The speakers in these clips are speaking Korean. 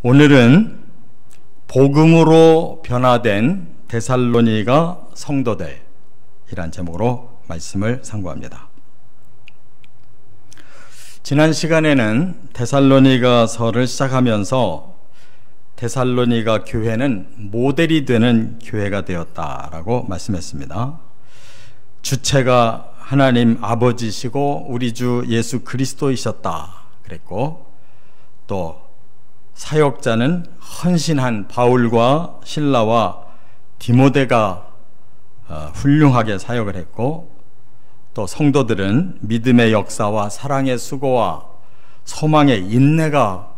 오늘은 복음으로 변화된 데살로니가 성도들이란 제목으로 말씀을 상고합니다. 지난 시간에는 데살로니가서를 시작하면서 데살로니가 교회는 모델이 되는 교회가 되었다라고 말씀했습니다. 주체가 하나님 아버지시고 우리 주 예수 그리스도이셨다 그랬고, 또 사역자는 헌신한 바울과 실라와 디모데가 훌륭하게 사역을 했고, 또 성도들은 믿음의 역사와 사랑의 수고와 소망의 인내가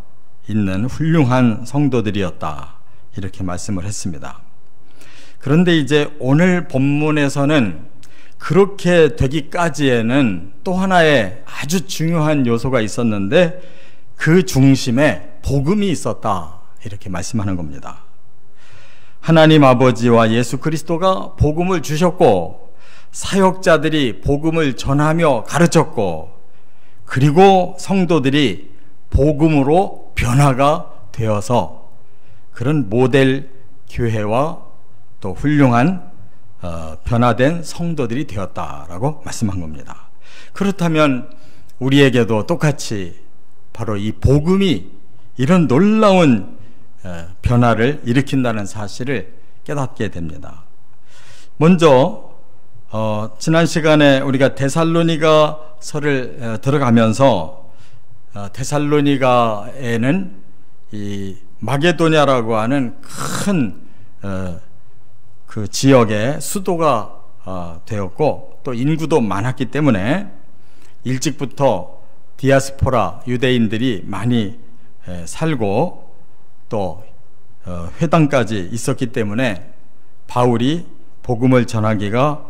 있는 훌륭한 성도들이었다, 이렇게 말씀을 했습니다. 그런데 이제 오늘 본문에서는 그렇게 되기까지에는 또 하나의 아주 중요한 요소가 있었는데 그 중심에 복음이 있었다, 이렇게 말씀하는 겁니다. 하나님 아버지와 예수 그리스도가 복음을 주셨고, 사역자들이 복음을 전하며 가르쳤고, 그리고 성도들이 복음으로 변화가 되어서 그런 모델 교회와 또 훌륭한 변화된 성도들이 되었다라고 말씀한 겁니다. 그렇다면 우리에게도 똑같이 바로 이 복음이 이런 놀라운 변화를 일으킨다는 사실을 깨닫게 됩니다. 먼저 지난 시간에 우리가 데살로니가서를 들어가면서 데살로니가에는 이 마게도냐라고 하는 큰 그 지역의 수도가 되었고, 또 인구도 많았기 때문에 일찍부터 디아스포라 유대인들이 많이 살고 또 회당까지 있었기 때문에 바울이 복음을 전하기가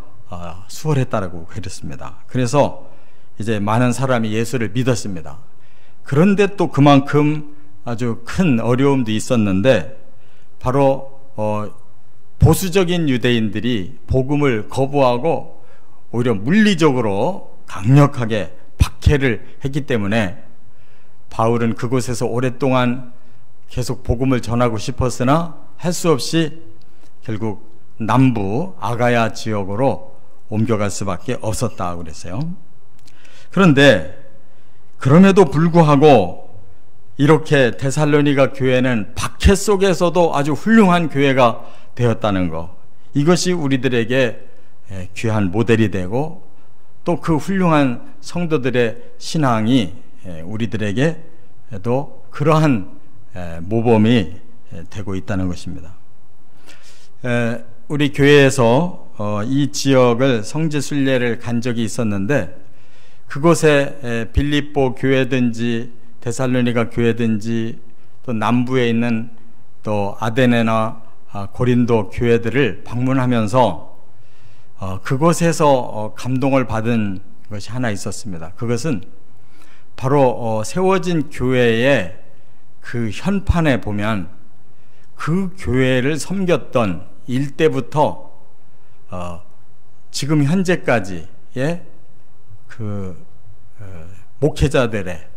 수월했다라고 그랬습니다. 그래서 이제 많은 사람이 예수를 믿었습니다. 그런데 또 그만큼 아주 큰 어려움도 있었는데, 바로 보수적인 유대인들이 복음을 거부하고 오히려 물리적으로 강력하게 박해를 했기 때문에 바울은 그곳에서 오랫동안 계속 복음을 전하고 싶었으나 할 수 없이 결국 남부 아가야 지역으로 옮겨갈 수밖에 없었다고 그랬어요. 그런데 그럼에도 불구하고 이렇게 데살로니가 교회는 박해 속에서도 아주 훌륭한 교회가 되었다는 것, 이것이 우리들에게 귀한 모델이 되고, 또 그 훌륭한 성도들의 신앙이 우리들에게도 그러한 모범이 되고 있다는 것입니다. 우리 교회에서 이 지역을 성지 순례를 간 적이 있었는데, 그곳에 빌립보 교회든지 데살로니가 교회든지 또 남부에 있는 또 아데네나 고린도 교회들을 방문하면서 그곳에서 감동을 받은 것이 하나 있었습니다. 그것은 바로 세워진 교회의 그 현판에 보면 그 교회를 섬겼던 일대부터 지금 현재까지의 그 목회자들의,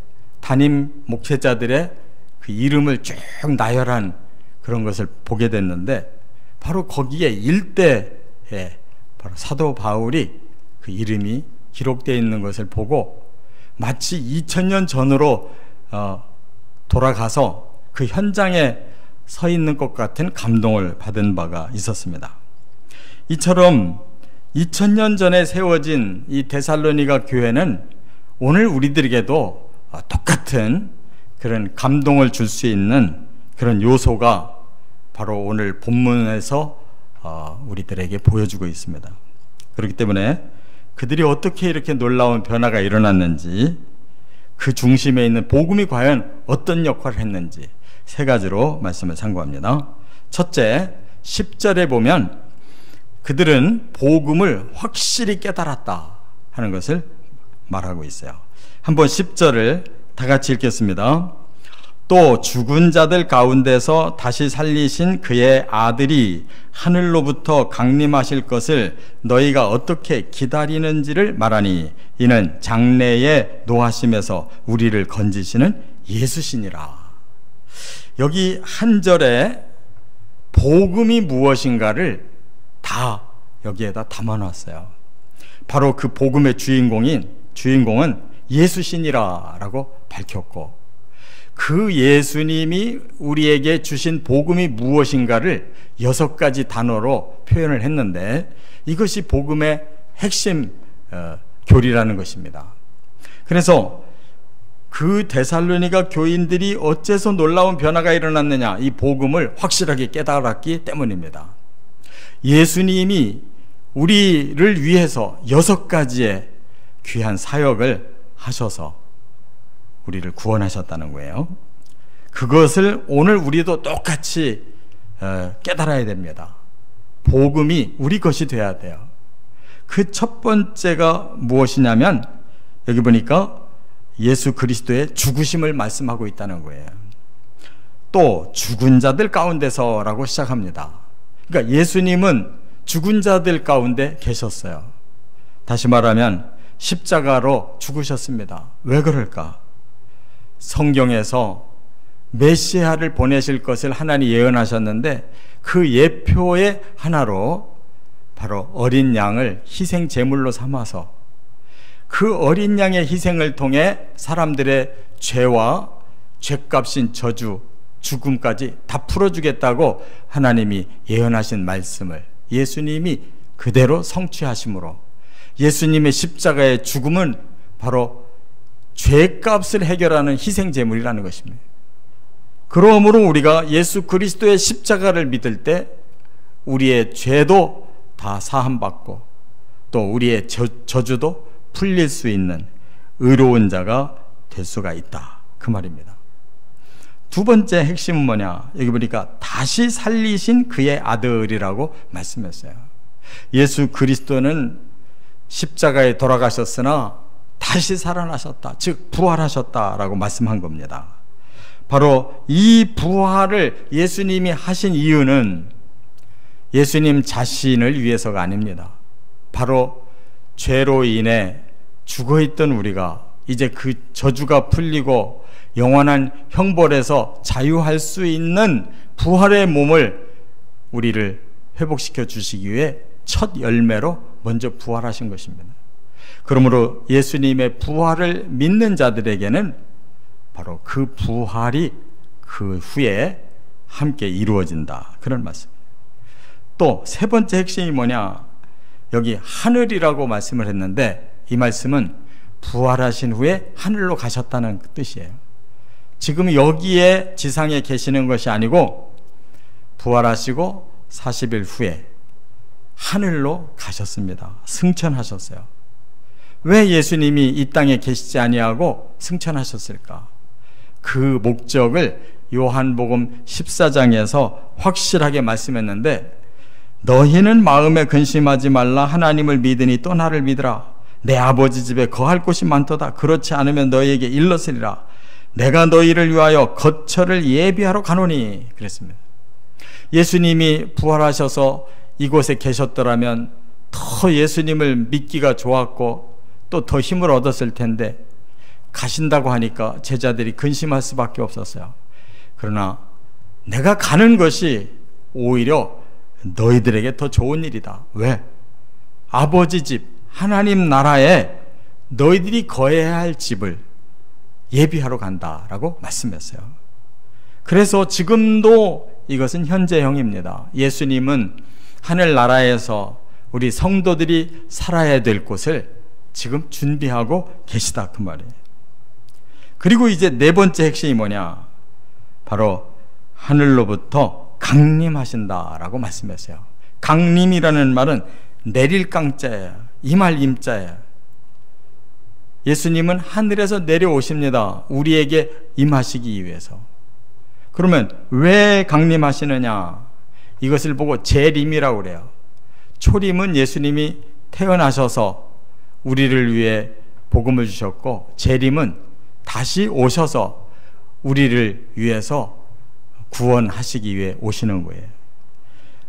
담임 목회자들의 그 이름을 쭉 나열한 그런 것을 보게 됐는데, 바로 거기에 일대에 바로 사도 바울이 그 이름이 기록되어 있는 것을 보고 마치 2000년 전으로 돌아가서 그 현장에 서 있는 것 같은 감동을 받은 바가 있었습니다. 이처럼 2000년 전에 세워진 이 데살로니가 교회는 오늘 우리들에게도 똑같은 그런 감동을 줄 수 있는 그런 요소가 바로 오늘 본문에서 우리들에게 보여주고 있습니다. 그렇기 때문에 그들이 어떻게 이렇게 놀라운 변화가 일어났는지, 그 중심에 있는 복음이 과연 어떤 역할을 했는지 세 가지로 말씀을 상고합니다. 첫째, 10절에 보면 그들은 복음을 확실히 깨달았다 하는 것을 말하고 있어요. 한번 10절을 다 같이 읽겠습니다. 또 죽은 자들 가운데서 다시 살리신 그의 아들이 하늘로부터 강림하실 것을 너희가 어떻게 기다리는지를 말하니 이는 장래의 노하심에서 우리를 건지시는 예수시니라. 여기 한 절에 복음이 무엇인가를 다 여기에다 담아놨어요. 바로 그 복음의 주인공은 예수신이라고 밝혔고, 그 예수님이 우리에게 주신 복음이 무엇인가를 6가지 단어로 표현을 했는데, 이것이 복음의 핵심 교리라는 것입니다. 그래서 그 데살로니가 교인들이 어째서 놀라운 변화가 일어났느냐, 이 복음을 확실하게 깨달았기 때문입니다. 예수님이 우리를 위해서 6가지의 귀한 사역을 하셔서 우리를 구원하셨다는 거예요. 그것을 오늘 우리도 똑같이 깨달아야 됩니다. 복음이 우리 것이 돼야 돼요. 그 첫 번째가 무엇이냐면, 여기 보니까 예수 그리스도의 죽으심을 말씀하고 있다는 거예요. 또 죽은 자들 가운데서라고 시작합니다. 그러니까 예수님은 죽은 자들 가운데 계셨어요. 다시 말하면 십자가로 죽으셨습니다. 왜 그럴까? 성경에서 메시아를 보내실 것을 하나님이 예언하셨는데, 그 예표의 하나로 바로 어린 양을 희생 제물로 삼아서 그 어린 양의 희생을 통해 사람들의 죄와 죄값인 저주, 죽음까지 다 풀어주겠다고 하나님이 예언하신 말씀을 예수님이 그대로 성취하심으로, 예수님의 십자가의 죽음은 바로 죄값을 해결하는 희생 제물이라는 것입니다. 그러므로 우리가 예수 그리스도의 십자가를 믿을 때 우리의 죄도 다 사함받고 또 우리의 저주도 풀릴 수 있는 의로운 자가 될 수가 있다, 그 말입니다. 두 번째 핵심은 뭐냐? 여기 보니까 다시 살리신 그의 아들이라고 말씀했어요. 예수 그리스도는 십자가에 돌아가셨으나 다시 살아나셨다, 즉 부활하셨다라고 말씀한 겁니다. 바로 이 부활을 예수님이 하신 이유는 예수님 자신을 위해서가 아닙니다. 바로 죄로 인해 죽어있던 우리가 이제 그 저주가 풀리고 영원한 형벌에서 자유할 수 있는 부활의 몸을 우리를 회복시켜 주시기 위해 첫 열매로 먼저 부활하신 것입니다. 그러므로 예수님의 부활을 믿는 자들에게는 바로 그 부활이 그 후에 함께 이루어진다, 그런 말씀입니다. 또 세 번째 핵심이 뭐냐? 여기 하늘이라고 말씀을 했는데, 이 말씀은 부활하신 후에 하늘로 가셨다는 뜻이에요. 지금 여기에 지상에 계시는 것이 아니고 부활하시고 40일 후에 하늘로 가셨습니다. 승천하셨어요. 왜 예수님이 이 땅에 계시지 아니하고 승천하셨을까? 그 목적을 요한복음 14장에서 확실하게 말씀했는데, 너희는 마음에 근심하지 말라. 하나님을 믿으니 또 나를 믿으라. 내 아버지 집에 거할 곳이 많도다. 그렇지 않으면 너희에게 일렀으리라. 내가 너희를 위하여 거처를 예비하러 가노니, 그랬습니다. 예수님이 부활하셔서 이곳에 계셨더라면 더 예수님을 믿기가 좋았고 또 더 힘을 얻었을 텐데, 가신다고 하니까 제자들이 근심할 수밖에 없었어요. 그러나 내가 가는 것이 오히려 너희들에게 더 좋은 일이다. 왜? 아버지 집, 하나님 나라에 너희들이 거해야 할 집을 예비하러 간다라고 말씀했어요. 그래서 지금도 이것은 현재형입니다. 예수님은 하늘나라에서 우리 성도들이 살아야 될 곳을 지금 준비하고 계시다, 그 말이에요. 그리고 이제 네 번째 핵심이 뭐냐? 바로 하늘로부터 강림하신다라고 말씀했어요. 강림이라는 말은 내릴 강자예요. 임할 임자예요. 예수님은 하늘에서 내려오십니다. 우리에게 임하시기 위해서. 그러면 왜 강림하시느냐? 이것을 보고 재림이라고 그래요. 초림은 예수님이 태어나셔서 우리를 위해 복음을 주셨고, 재림은 다시 오셔서 우리를 위해서 구원하시기 위해 오시는 거예요.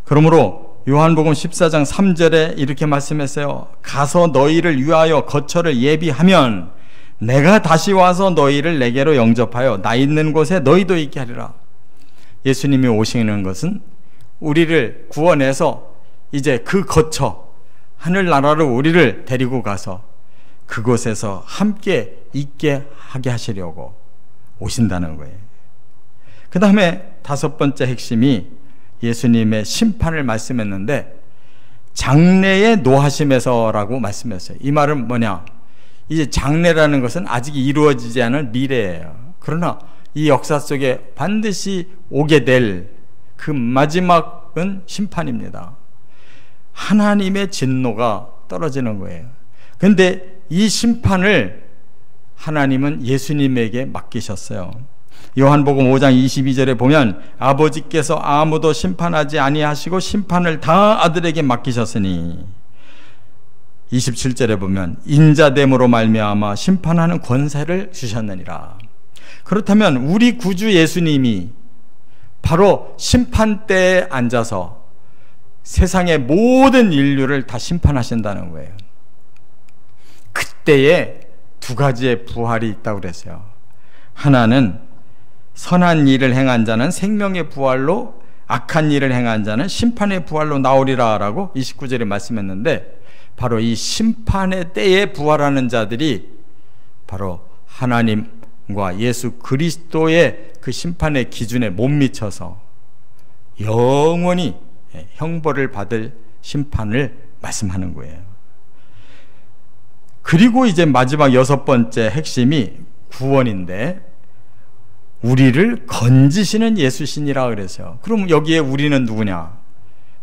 그러므로 요한복음 14장 3절에 이렇게 말씀했어요. 가서 너희를 위하여 거처를 예비하면 내가 다시 와서 너희를 내게로 영접하여 나 있는 곳에 너희도 있게 하리라. 예수님이 오시는 것은 우리를 구원해서 이제 그 거처 하늘나라로 우리를 데리고 가서 그곳에서 함께 있게 하게 하시려고 오신다는 거예요. 그 다음에 다섯 번째 핵심이 예수님의 심판을 말씀했는데 장래의 노하심에서라고 말씀했어요. 이 말은 뭐냐? 이제 장래라는 것은 아직 이루어지지 않은 미래예요. 그러나 이 역사 속에 반드시 오게 될 그 마지막은 심판입니다. 하나님의 진노가 떨어지는 거예요. 그런데 이 심판을 하나님은 예수님에게 맡기셨어요. 요한복음 5장 22절에 보면 아버지께서 아무도 심판하지 아니하시고 심판을 다 아들에게 맡기셨으니 27절에 보면 인자됨으로 말미암아 심판하는 권세를 주셨느니라. 그렇다면 우리 구주 예수님이 바로 심판대에 앉아서 세상의 모든 인류를 다 심판하신다는 거예요. 그때에 두 가지의 부활이 있다고 그랬어요. 하나는 선한 일을 행한 자는 생명의 부활로, 악한 일을 행한 자는 심판의 부활로 나오리라 라고 29절에 말씀했는데, 바로 이 심판의 때에 부활하는 자들이 바로 하나님과 예수 그리스도의 그 심판의 기준에 못 미쳐서 영원히 형벌을 받을 심판을 말씀하는 거예요. 그리고 이제 마지막 여섯 번째 핵심이 구원인데, 우리를 건지시는 예수신이라 그랬어요. 그럼 여기에 우리는 누구냐?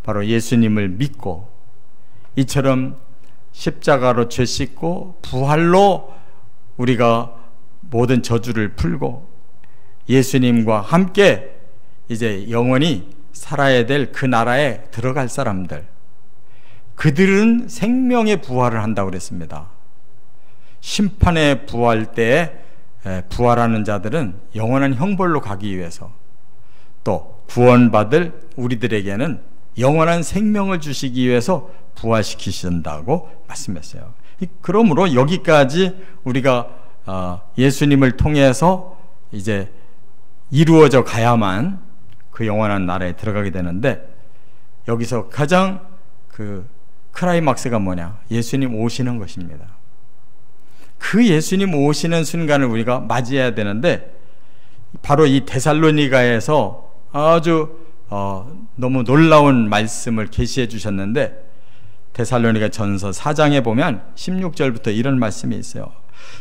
바로 예수님을 믿고 이처럼 십자가로 죄 씻고 부활로 우리가 모든 저주를 풀고 예수님과 함께 이제 영원히 살아야 될 그 나라에 들어갈 사람들, 그들은 생명의 부활을 한다고 그랬습니다. 심판의 부활 때에 부활하는 자들은 영원한 형벌로 가기 위해서, 또 구원받을 우리들에게는 영원한 생명을 주시기 위해서 부활시키신다고 말씀했어요. 그러므로 여기까지 우리가 예수님을 통해서 이제 이루어져 가야만 그 영원한 나라에 들어가게 되는데, 여기서 가장 그 클라이막스가 뭐냐? 예수님 오시는 것입니다. 그 예수님 오시는 순간을 우리가 맞이해야 되는데, 바로 이 데살로니가에서 아주 너무 놀라운 말씀을 계시해 주셨는데, 데살로니가 전서 4장에 보면 16절부터 이런 말씀이 있어요.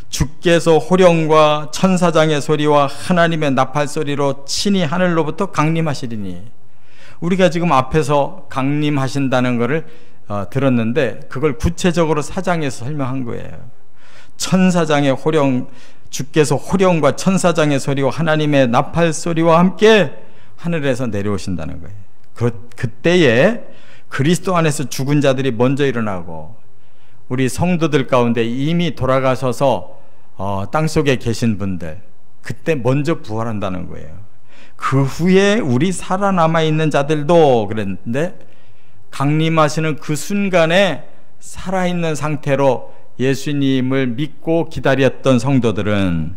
주께서 호령과 천사장의 소리와 하나님의 나팔 소리로 친히 하늘로부터 강림하시리니. 우리가 지금 앞에서 강림하신다는 것을 들었는데, 그걸 구체적으로 4장에서 설명한 거예요. 천사장의 호령, 주께서 호령과 천사장의 소리와 하나님의 나팔 소리와 함께 하늘에서 내려오신다는 거예요. 그때에 그리스도 안에서 죽은 자들이 먼저 일어나고, 우리 성도들 가운데 이미 돌아가셔서 땅속에 계신 분들, 그때 먼저 부활한다는 거예요. 그 후에 우리 살아남아 있는 자들도 그랬는데, 강림하시는 그 순간에 살아있는 상태로 예수님을 믿고 기다렸던 성도들은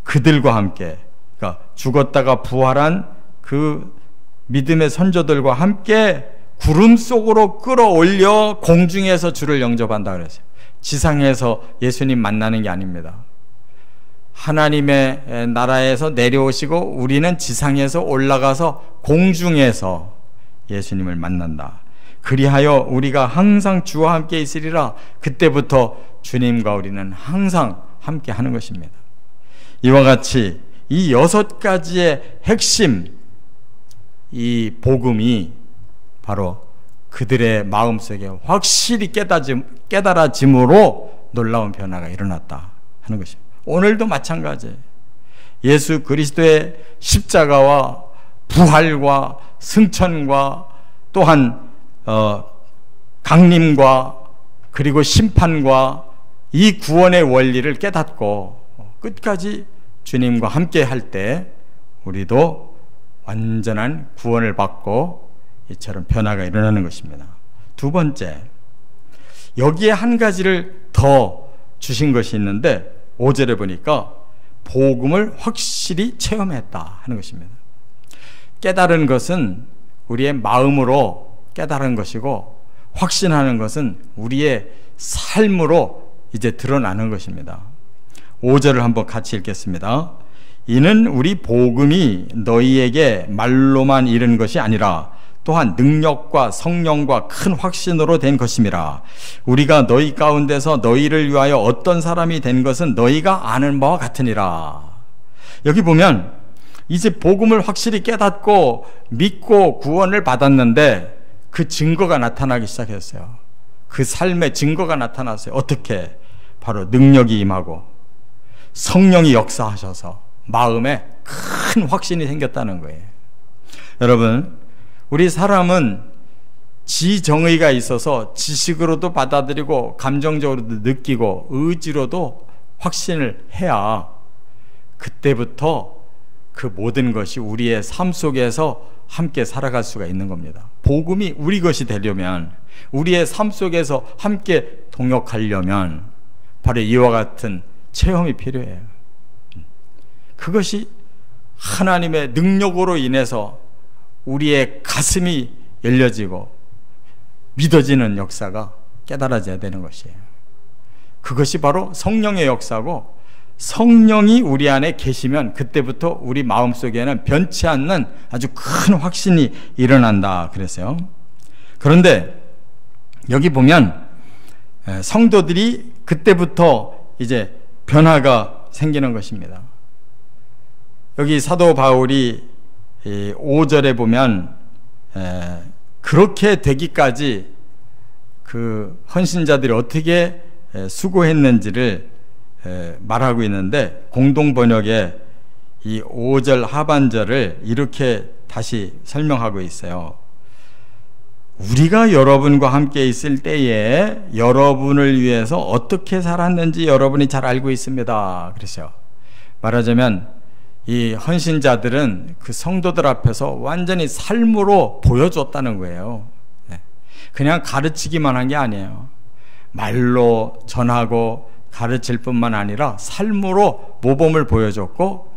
그들과 함께, 그러니까 죽었다가 부활한 그 믿음의 선조들과 함께 구름 속으로 끌어올려 공중에서 주를 영접한다 그랬어요. 지상에서 예수님 만나는 게 아닙니다. 하나님의 나라에서 내려오시고 우리는 지상에서 올라가서 공중에서 예수님을 만난다. 그리하여 우리가 항상 주와 함께 있으리라. 그때부터 주님과 우리는 항상 함께 하는 것입니다. 이와 같이 이 6가지의 핵심, 이 복음이 바로 그들의 마음속에 확실히 깨달아짐으로 놀라운 변화가 일어났다 하는 것입니다. 오늘도 마찬가지예요. 예수 그리스도의 십자가와 부활과 승천과 또한 강림과 그리고 심판과 이 구원의 원리를 깨닫고 끝까지 주님과 함께 할 때 우리도 완전한 구원을 받고 이처럼 변화가 일어나는 것입니다. 두 번째, 여기에 한 가지를 더 주신 것이 있는데 5절에 보니까 복음을 확실히 체험했다 하는 것입니다. 깨달은 것은 우리의 마음으로 깨달은 것이고, 확신하는 것은 우리의 삶으로 이제 드러나는 것입니다. 5절을 한번 같이 읽겠습니다. 이는 우리 복음이 너희에게 말로만 이른 것이 아니라 또한 능력과 성령과 큰 확신으로 된 것임이라. 우리가 너희 가운데서 너희를 위하여 어떤 사람이 된 것은 너희가 아는 바와 같으니라. 여기 보면 이제 복음을 확실히 깨닫고 믿고 구원을 받았는데 그 증거가 나타나기 시작했어요. 그 삶의 증거가 나타났어요. 어떻게? 바로 능력이 임하고 성령이 역사하셔서 마음에 큰 확신이 생겼다는 거예요. 여러분, 우리 사람은 지정의가 있어서 지식으로도 받아들이고 감정적으로도 느끼고 의지로도 확신을 해야 그때부터 그 모든 것이 우리의 삶 속에서 함께 살아갈 수가 있는 겁니다. 복음이 우리 것이 되려면, 우리의 삶 속에서 함께 동역하려면 바로 이와 같은 체험이 필요해요. 그것이 하나님의 능력으로 인해서 우리의 가슴이 열려지고 믿어지는 역사가 깨달아져야 되는 것이에요. 그것이 바로 성령의 역사고, 성령이 우리 안에 계시면 그때부터 우리 마음속에는 변치 않는 아주 큰 확신이 일어난다 그랬어요. 그런데 여기 보면 성도들이 그때부터 이제 변화가 생기는 것입니다. 여기 사도 바울이 5절에 보면 그렇게 되기까지 그 헌신자들이 어떻게 수고했는지를 말하고 있는데, 공동 번역에 이 5절 하반절을 이렇게 다시 설명하고 있어요. 우리가 여러분과 함께 있을 때에 여러분을 위해서 어떻게 살았는지 여러분이 잘 알고 있습니다. 그랬어요. 말하자면 이 헌신자들은 그 성도들 앞에서 완전히 삶으로 보여줬다는 거예요. 그냥 가르치기만 한 게 아니에요. 말로 전하고 가르칠 뿐만 아니라 삶으로 모범을 보여줬고,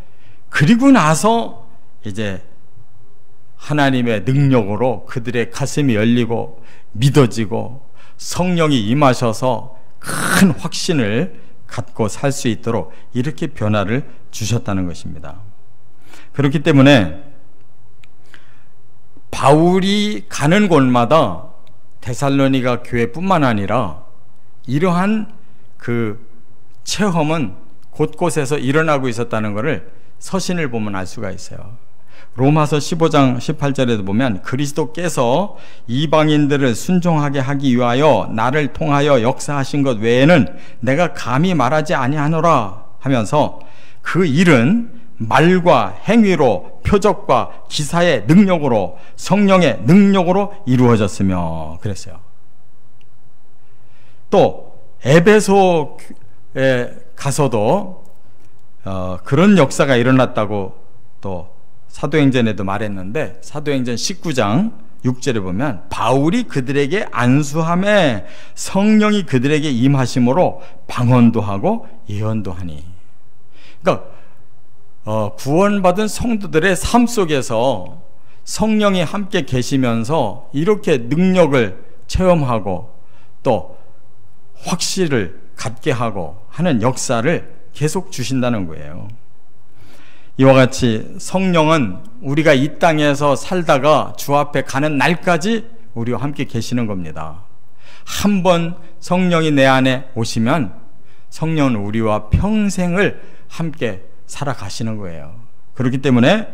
그리고 나서 이제 하나님의 능력으로 그들의 가슴이 열리고 믿어지고 성령이 임하셔서 큰 확신을 갖고 살 수 있도록 이렇게 변화를 주셨다는 것입니다. 그렇기 때문에 바울이 가는 곳마다 데살로니가 교회뿐만 아니라 이러한 그 체험은 곳곳에서 일어나고 있었다는 것을 서신을 보면 알 수가 있어요. 로마서 15장 18절에도 보면 그리스도께서 이방인들을 순종하게 하기 위하여 나를 통하여 역사하신 것 외에는 내가 감히 말하지 아니하노라 하면서 그 일은 말과 행위로 표적과 기사의 능력으로 성령의 능력으로 이루어졌으며 그랬어요. 또 에베소에 가서도 그런 역사가 일어났다고 또 사도행전에도 말했는데, 사도행전 19장 6절에 보면 바울이 그들에게 안수함에 성령이 그들에게 임하심으로 방언도 하고 예언도 하니. 그러니까 구원받은 성도들의 삶 속에서 성령이 함께 계시면서 이렇게 능력을 체험하고 또 확신을 갖게 하고 하는 역사를 계속 주신다는 거예요. 이와 같이 성령은 우리가 이 땅에서 살다가 주 앞에 가는 날까지 우리와 함께 계시는 겁니다. 한번 성령이 내 안에 오시면 성령은 우리와 평생을 함께 살아가시는 거예요. 그렇기 때문에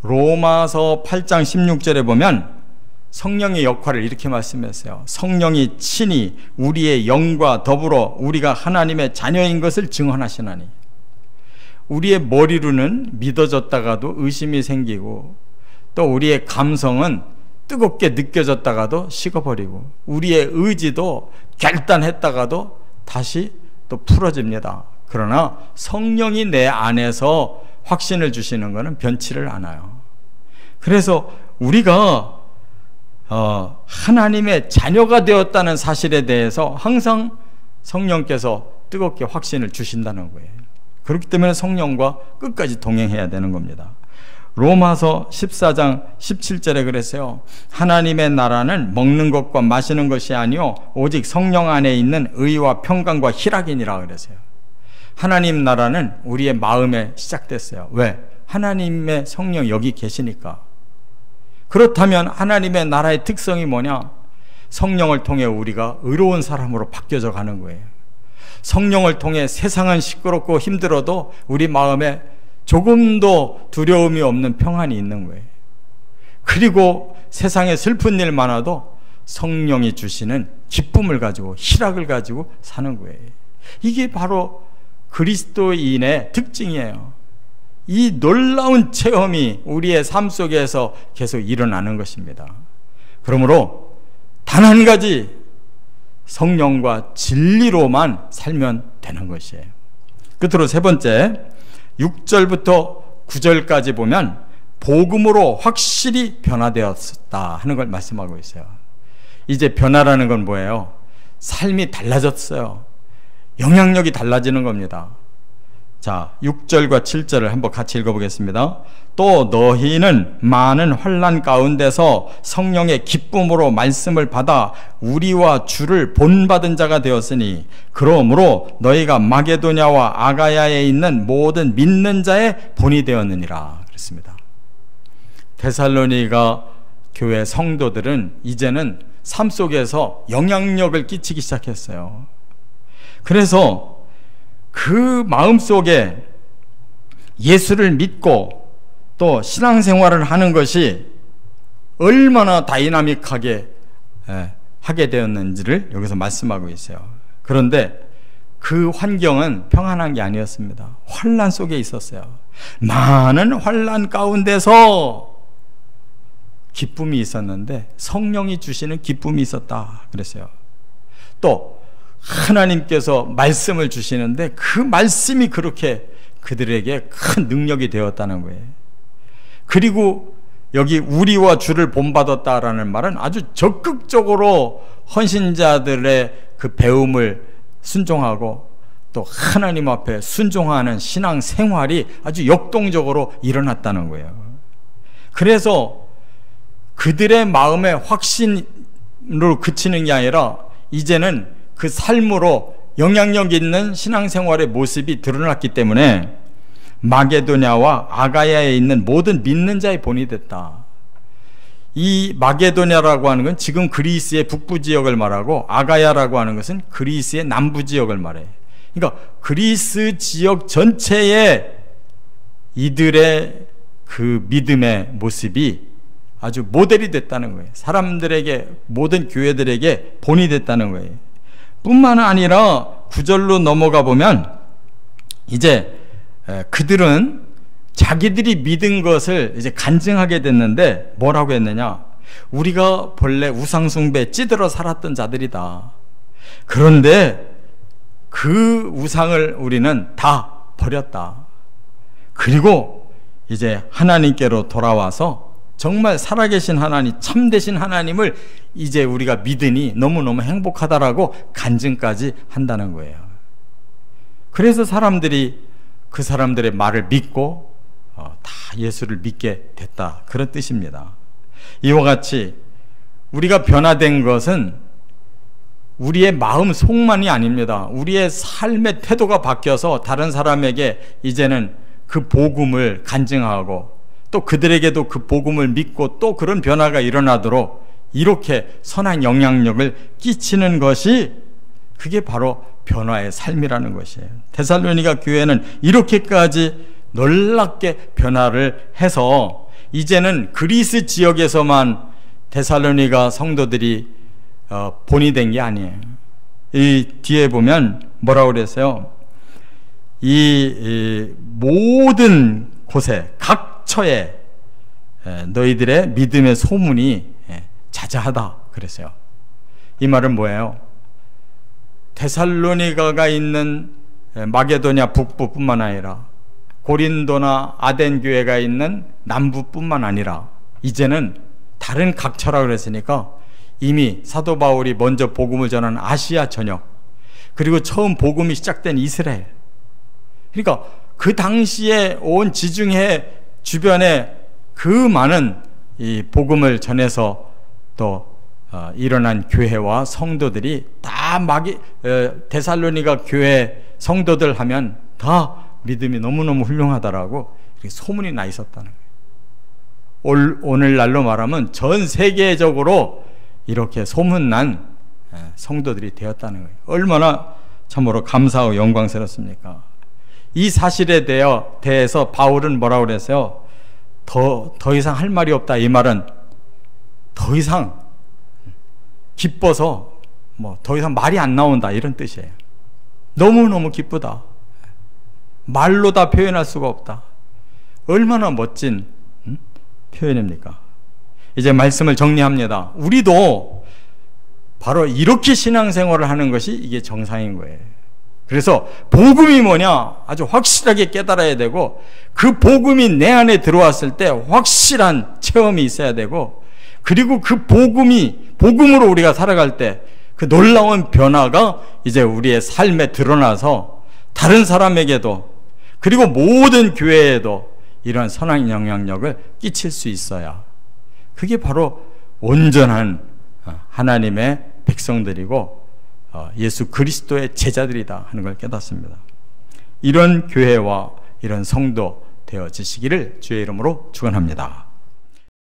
로마서 8장 16절에 보면 성령의 역할을 이렇게 말씀했어요. 성령이 친히 우리의 영과 더불어 우리가 하나님의 자녀인 것을 증언하시나니. 우리의 머리로는 믿어졌다가도 의심이 생기고, 또 우리의 감성은 뜨겁게 느껴졌다가도 식어버리고, 우리의 의지도 결단했다가도 다시 또 풀어집니다. 그러나 성령이 내 안에서 확신을 주시는 것은 변치를 않아요. 그래서 우리가 하나님의 자녀가 되었다는 사실에 대해서 항상 성령께서 뜨겁게 확신을 주신다는 거예요. 그렇기 때문에 성령과 끝까지 동행해야 되는 겁니다. 로마서 14장 17절에 그랬어요. 하나님의 나라는 먹는 것과 마시는 것이 아니요 오직 성령 안에 있는 의와 평강과 희락이니라 그랬어요. 하나님 나라는 우리의 마음에 시작됐어요. 왜? 하나님의 성령 여기 계시니까. 그렇다면 하나님의 나라의 특성이 뭐냐? 성령을 통해 우리가 의로운 사람으로 바뀌어져 가는 거예요. 성령을 통해 세상은 시끄럽고 힘들어도 우리 마음에 조금도 두려움이 없는 평안이 있는 거예요. 그리고 세상에 슬픈 일 많아도 성령이 주시는 기쁨을 가지고 희락을 가지고 사는 거예요. 이게 바로 그리스도인의 특징이에요. 이 놀라운 체험이 우리의 삶 속에서 계속 일어나는 것입니다. 그러므로 단 한 가지, 성령과 진리로만 살면 되는 것이에요. 끝으로 세 번째, 6절부터 9절까지 보면 복음으로 확실히 변화되었다 하는 걸 말씀하고 있어요. 이제 변화라는 건 뭐예요? 삶이 달라졌어요. 영향력이 달라지는 겁니다. 자, 6절과 7절을 한번 같이 읽어보겠습니다. 또 너희는 많은 환난 가운데서 성령의 기쁨으로 말씀을 받아 우리와 주를 본받은 자가 되었으니 그러므로 너희가 마게도냐와 아가야에 있는 모든 믿는 자의 본이 되었느니라 그랬습니다. 데살로니가 교회 성도들은 이제는 삶 속에서 영향력을 끼치기 시작했어요. 그래서 그 마음속에 예수를 믿고 또 신앙생활을 하는 것이 얼마나 다이나믹하게 하게 되었는지를 여기서 말씀하고 있어요. 그런데 그 환경은 평안한 게 아니었습니다. 환난 속에 있었어요. 많은 환난 가운데서 기쁨이 있었는데 성령이 주시는 기쁨이 있었다 그랬어요. 또 하나님께서 말씀을 주시는데 그 말씀이 그렇게 그들에게 큰 능력이 되었다는 거예요. 그리고 여기 우리와 주를 본받았다라는 말은 아주 적극적으로 헌신자들의 그 배움을 순종하고 또 하나님 앞에 순종하는 신앙 생활이 아주 역동적으로 일어났다는 거예요. 그래서 그들의 마음의 확신으로 그치는 게 아니라 이제는 그 삶으로 영향력 있는 신앙생활의 모습이 드러났기 때문에 마게도냐와 아가야에 있는 모든 믿는 자의 본이 됐다. 이 마게도냐라고 하는 건 지금 그리스의 북부 지역을 말하고 아가야라고 하는 것은 그리스의 남부 지역을 말해요. 그러니까 그리스 지역 전체에 이들의 그 믿음의 모습이 아주 모델이 됐다는 거예요. 사람들에게, 모든 교회들에게 본이 됐다는 거예요. 뿐만 아니라 9절로 넘어가 보면 이제 그들은 자기들이 믿은 것을 이제 간증하게 됐는데 뭐라고 했느냐? 우리가 본래 우상숭배에 찌들어 살았던 자들이다. 그런데 그 우상을 우리는 다 버렸다. 그리고 이제 하나님께로 돌아와서 정말 살아계신 하나님, 참되신 하나님을 이제 우리가 믿으니 너무너무 행복하다라고 간증까지 한다는 거예요. 그래서 사람들이 그 사람들의 말을 믿고 다 예수를 믿게 됐다, 그런 뜻입니다. 이와 같이 우리가 변화된 것은 우리의 마음 속만이 아닙니다. 우리의 삶의 태도가 바뀌어서 다른 사람에게 이제는 그 복음을 간증하고 또 그들에게도 그 복음을 믿고 또 그런 변화가 일어나도록 이렇게 선한 영향력을 끼치는 것이, 그게 바로 변화의 삶이라는 것이에요. 데살로니가 교회는 이렇게까지 놀랍게 변화를 해서 이제는 그리스 지역에서만 데살로니가 성도들이 본이 된 게 아니에요. 이 뒤에 보면 뭐라고 그랬어요? 이 모든 곳에, 각 처에 너희들의 믿음의 소문이 자자하다 그랬어요. 이 말은 뭐예요? 데살로니가가 있는 마게도냐 북부뿐만 아니라 고린도나 아덴 교회가 있는 남부뿐만 아니라 이제는 다른 각처라 그랬으니까 이미 사도 바울이 먼저 복음을 전한 아시아 전역, 그리고 처음 복음이 시작된 이스라엘, 그러니까 그 당시에 온 지중해 주변에 그 많은 이 복음을 전해서 또 일어난 교회와 성도들이 다 데살로니가 교회 성도들 하면 다 믿음이 너무너무 훌륭하다라고 이렇게 소문이 나 있었다는 거예요. 오늘날로 말하면 전 세계적으로 이렇게 소문난 성도들이 되었다는 거예요. 얼마나 참으로 감사하고 영광스럽습니까? 이 사실에 대해서 바울은 뭐라고 그랬어요? 더 이상 할 말이 없다. 이 말은 더 이상 기뻐서 더 이상 말이 안 나온다 이런 뜻이에요. 너무너무 기쁘다. 말로 다 표현할 수가 없다. 얼마나 멋진 표현입니까? 이제 말씀을 정리합니다. 우리도 바로 이렇게 신앙생활을 하는 것이 이게 정상인 거예요. 그래서 복음이 뭐냐 아주 확실하게 깨달아야 되고, 그 복음이 내 안에 들어왔을 때 확실한 체험이 있어야 되고, 그리고 그 복음으로 우리가 살아갈 때 그 놀라운 변화가 이제 우리의 삶에 드러나서 다른 사람에게도, 그리고 모든 교회에도 이러한 선한 영향력을 끼칠 수 있어야, 그게 바로 온전한 하나님의 백성들이고 예수 그리스도의 제자들이다 하는 걸 깨닫습니다. 이런 교회와 이런 성도 되어지시기를 주의 이름으로 축원합니다.